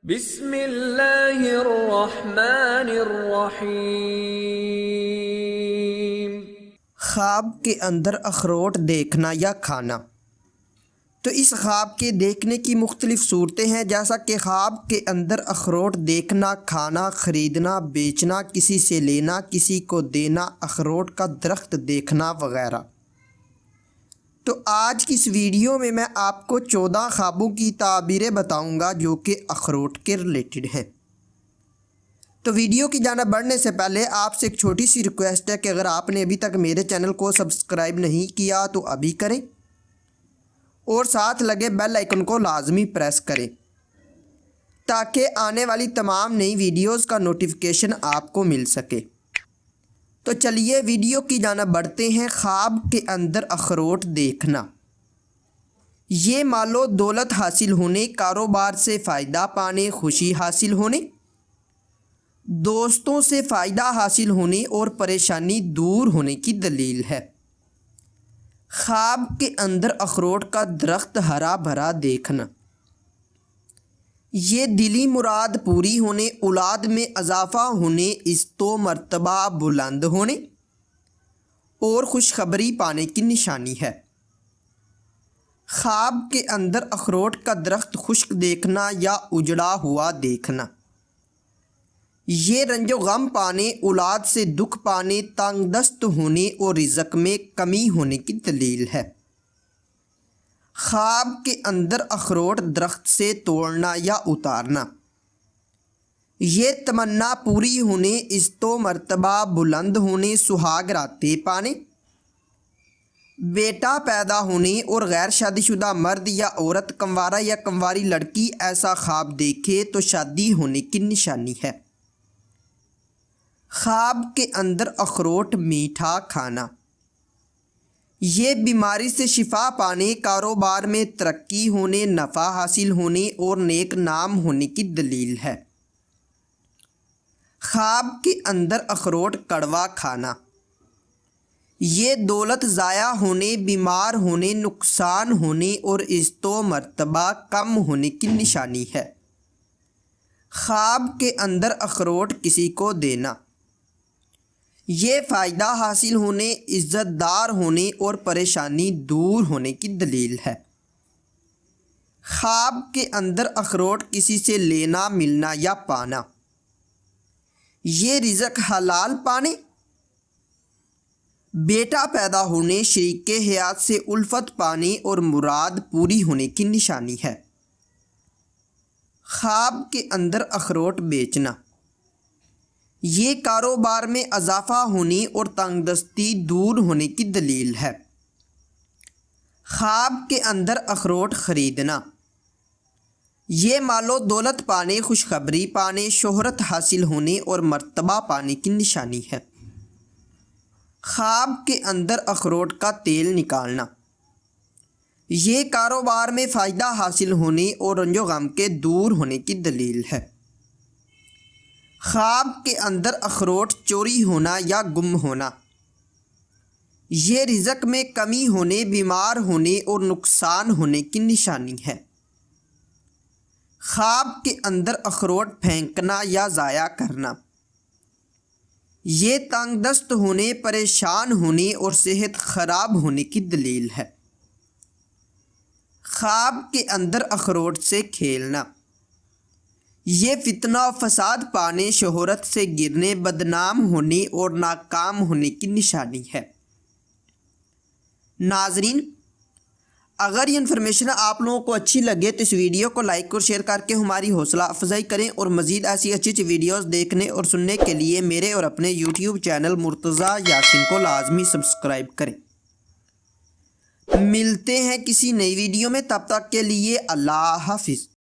بسم اللہ الرحمن الرحیم۔ خواب کے اندر اخروٹ دیکھنا یا کھانا۔ تو اس خواب کے دیکھنے کی مختلف صورتیں ہیں، جیسا کہ خواب کے اندر اخروٹ دیکھنا، کھانا، خریدنا، بیچنا، کسی سے لینا، کسی کو دینا، اخروٹ کا درخت دیکھنا وغیرہ۔ تو آج کی اس ویڈیو میں آپ کو 14 خوابوں کی تعبیریں بتاؤں گا جو کہ اخروٹ کے ریلیٹڈ ہیں۔ تو ویڈیو کی جانب بڑھنے سے پہلے آپ سے ایک چھوٹی سی ریکویسٹ ہے کہ اگر آپ نے ابھی تک میرے چینل کو سبسکرائب نہیں کیا تو ابھی کریں اور ساتھ لگے بیل آئیکن کو لازمی پریس کریں تاکہ آنے والی تمام نئی ویڈیوز کا نوٹیفیکیشن آپ کو مل سکے۔ تو چلیے ویڈیو کی جانب بڑھتے ہیں۔ خواب کے اندر اخروٹ دیکھنا، یہ مال و دولت حاصل ہونے، کاروبار سے فائدہ پانے، خوشی حاصل ہونے، دوستوں سے فائدہ حاصل ہونے اور پریشانی دور ہونے کی دلیل ہے۔ خواب کے اندر اخروٹ کا درخت ہرا بھرا دیکھنا، یہ دلی مراد پوری ہونے، اولاد میں اضافہ ہونے، عزت و مرتبہ بلند ہونے اور خوشخبری پانے کی نشانی ہے۔ خواب کے اندر اخروٹ کا درخت خشک دیکھنا یا اجڑا ہوا دیکھنا، یہ رنج و غم پانے، اولاد سے دکھ پانے، تنگ دست ہونے اور رزق میں کمی ہونے کی دلیل ہے۔ خواب کے اندر اخروٹ درخت سے توڑنا یا اتارنا، یہ تمنا پوری ہونے، عزت و مرتبہ بلند ہونے، سہاگ راتیں پانے، بیٹا پیدا ہونے اور غیر شادی شدہ مرد یا عورت، کنوارا یا کنواری لڑکی ایسا خواب دیکھے تو شادی ہونے کی نشانی ہے۔ خواب کے اندر اخروٹ میٹھا کھانا، یہ بیماری سے شفا پانے، کاروبار میں ترقی ہونے، نفع حاصل ہونے اور نیک نام ہونے کی دلیل ہے۔ خواب کے اندر اخروٹ کڑوا کھانا، یہ دولت ضائع ہونے، بیمار ہونے، نقصان ہونے اور عزت و مرتبہ کم ہونے کی نشانی ہے۔ خواب کے اندر اخروٹ کسی کو دینا، یہ فائدہ حاصل ہونے، عزت دار ہونے اور پریشانی دور ہونے کی دلیل ہے۔ خواب کے اندر اخروٹ کسی سے لینا، ملنا یا پانا، یہ رزق حلال پانے، بیٹا پیدا ہونے، شریک حیات سے الفت پانے اور مراد پوری ہونے کی نشانی ہے۔ خواب کے اندر اخروٹ بیچنا، یہ کاروبار میں اضافہ ہونے اور تنگ دستی دور ہونے کی دلیل ہے۔ خواب کے اندر اخروٹ خریدنا، یہ مال و دولت پانے، خوشخبری پانے، شہرت حاصل ہونے اور مرتبہ پانے کی نشانی ہے۔ خواب کے اندر اخروٹ کا تیل نکالنا، یہ کاروبار میں فائدہ حاصل ہونے اور رنج و غم کے دور ہونے کی دلیل ہے۔ خواب کے اندر اخروٹ چوری ہونا یا گم ہونا، یہ رزق میں کمی ہونے، بیمار ہونے اور نقصان ہونے کی نشانی ہے۔ خواب کے اندر اخروٹ پھینکنا یا ضائع کرنا، یہ تنگ دست ہونے، پریشان ہونے اور صحت خراب ہونے کی دلیل ہے۔ خواب کے اندر اخروٹ سے کھیلنا، یہ فتنہ و فساد پانے، شہرت سے گرنے، بدنام ہونے اور ناکام ہونے کی نشانی ہے۔ ناظرین، اگر یہ انفارمیشن آپ لوگوں کو اچھی لگے تو اس ویڈیو کو لائک اور شیئر کر کے ہماری حوصلہ افزائی کریں اور مزید ایسی اچھی ویڈیوز دیکھنے اور سننے کے لیے میرے اور اپنے یوٹیوب چینل مرتضیٰ یاسین کو لازمی سبسکرائب کریں۔ ملتے ہیں کسی نئی ویڈیو میں، تب تک کے لیے اللہ حافظ۔